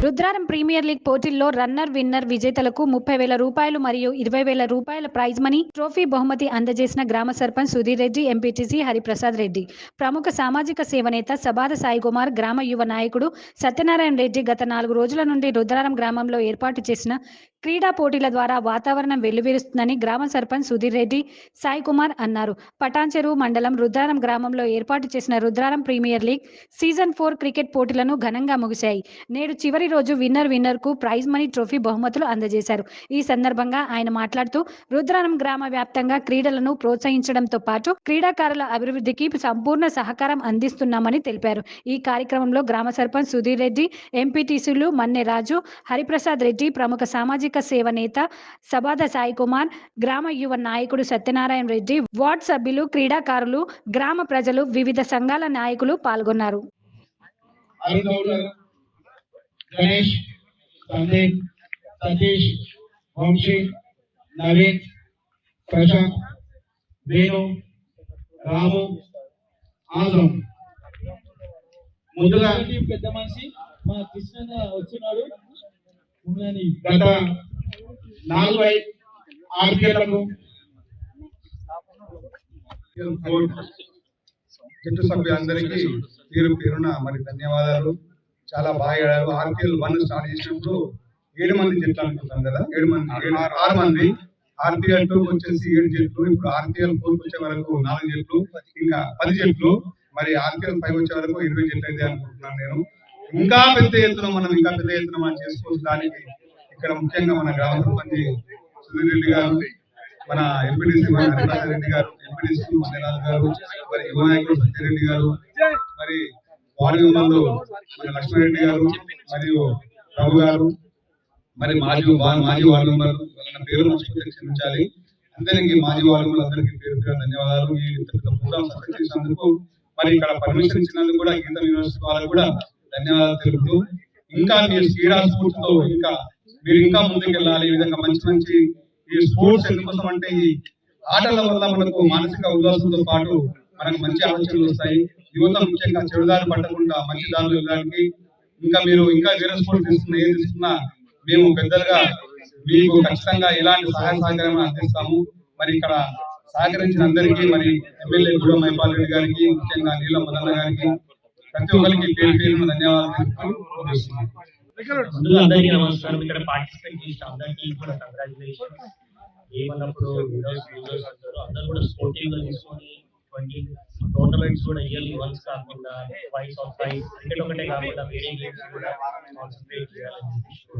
Rudraram premier league పోటీల్లో runner winner విజేతలకు 30,000 రూపాయలు మరియు 20,000 రూపాయల ప్రైజ్ మనీ ట్రోఫీ బహుమతి అందజేసిన గ్రామ సర్పంచ్ సుధీర్ రెడ్డి, ఎంపీటీసీ హరిప్రసాద్ రెడ్డి. ప్రముఖ సామాజిక సేవనేత సబాద సాయి కుమార్, గ్రామ యువ నాయకుడు సత్యనారాయణ రెడ్డి గత 4 రోజుల నుండి రుద్రారం గ్రామంలో ఏర్పాటు చేసిన క్రీడా పోటీల ద్వారా వాతావరణం వెల్లువిరుస్తుందని గ్రామ సర్పంచ్ సుధీర్ రెడ్డి, సాయి కుమార్ అన్నారు. పటాన్చెరు మండలం రుద్రారం గ్రామంలో ఏర్పాటు చేసిన Rudraram premier league season 4 cricket పోటీలను ఘనంగా ముగిశాయి. నేడు చివరి రోజు విన్నర్ కు ప్రైజ్ మనీ ట్రోఫీ బహుమతులు అందజేశారు. ఈ సందర్భంగా ఆయన మాట్లాడుతూ రుద్రారం గ్రామ వ్యాప్తంగా క్రీడలను ప్రోత్సహించడంతో పాటు క్రీడాకారుల అభివృద్ధికి సంపూర్ణ సహకారం అందిస్తున్నామని తెలిపారు. ఈ కార్యక్రమంలో గ్రామ సర్పంచ్ సుధీర్ రెడ్డి, ఎంపీటీసీలు మన్నె రాజు, హరిప్రసాద్ రెడ్డి, ప్రముఖ సామాజిక సేవ నేత సబాద సాయి కుమార్, గ్రామ యువ నాయకుడు సత్యనారాయణ రెడ్డి, వార్డు సభ్యులు, క్రీడాకారులు, గ్రామ ప్రజలు, వివిధ సంఘాల నాయకులు పాల్గొన్నారు. गणेश, संदीप, सतीश, वंशी, नवीन, प्रशांत, वेणु, रामु, आजम ముందుగా పెద్ద మనిషి మా కృష్ణ వచ్చినాడు. గత 4 ఆర్పీఎలకు జట్టు సభ్యులందరికీ పేరు పేరున మరి ధన్యవాదాలు. చాలా బాగా ఆడారు. ఆర్పీఎల్ 1 స్టార్ట్ చేసినప్పుడు 7 మంది జట్లు అనుకుంటాం కదా, 6 మంది. ఆర్పీఎల్ 2 వచ్చేసి 7 జట్లు. ఇప్పుడు ఆర్పీఎల్ 4 వచ్చే వరకు 4 జట్లు, ఇంకా 10 జట్లు. మరి ఆర్పీఎల్ 5 వచ్చే వరకు 20 జట్లు అయితే అనుకుంటున్నాను నేను. ఇంకా పెద్ద ఎత్తున మనం చేసుకోవచ్చు. దానికి ఇక్కడ ముఖ్యంగా మన గ్రామ సర్పంచ్ సుధీర్ రెడ్డి గారు, మన ఎంపీటీసీ హరిప్రసాద్ రెడ్డి గారు, ఎంపీటీసీ మన్నెరాజు గారు, మరి యువ నాయకుడు సత్యరెడ్డి గారు, మరి వార్డు మెంబర్లు మన లక్ష్మణరెడ్డి గారు మరియు రావు గారు, మరి మాజీ వార్డు మెంబర్లు, వాళ్ళ పేరు క్షమించాలి. అందరికీ మాజీ వార్డు మెంబర్లు అందరికీ పేరు పేరు ధన్యవాదాలు. ఈ ప్రోగ్రామ్ సక్సెస్ చేసినందుకు, మరి ఇక్కడ పర్మిషన్ ఇచ్చినందుకు కూడా గీతం యూనివర్సిటీ వాళ్ళకు కూడా ధన్యవాదాలు తెలుపుతూ, ఇంకా మీ క్రీడా స్ఫూర్తితో మీరు ఇంకా ముందుకు వెళ్ళాలి. ఈ విధంగా మంచి ఈ స్పోర్ట్స్ ఎందుకోసం అంటే ఈ ఆటల వల్ల మనకు మానసిక ఉల్లాసంతో పాటు మనకు మంచి ఆలోచనలు వస్తాయి. యువత ముఖ్యంగా చెడుదారి పట్టకుండా మంచి దారిలో వెళ్ళడానికి, ఇంకా మీరు ఇంకా వేరే స్పోర్ట్స్ తీసుకున్నా మేము పెద్దలుగా మీకు ఖచ్చితంగా ఇలాంటి సహాయ సహకారం అందిస్తాము. మరి ఇక్కడ సహకరించిన అందరికీ, మరి ఎమ్మెల్యే గూడెం మైపాల్ రెడ్డి గారికి, ముఖ్యంగా నీలం మదన్న గారికి, ప్రతి ఒక్కరికి పేరు పేరున ధన్యవాదాలు. ముందుగా అందరికీ నమస్కారం. ఇక్కడ పార్టిసిపేట్ చేసిన అందరికీ కూడా కంగ్రాచులేషన్స్. ఏమన్నప్పుడు విన్నర్స్ అంటారు, అందరూ కూడా స్పోర్టివ్ గా తీసుకొని 20 టోర్నమెంట్స్ కూడా ఇయర్లీ వన్స్ కాకుండా ట్వైస్ ఆర్ థ్రైస్ క్రికెట్ ఒకటే కాకుండా వేరే గేమ్స్ కూడా కాన్సన్ట్రేట్ చేయాలని చెప్పి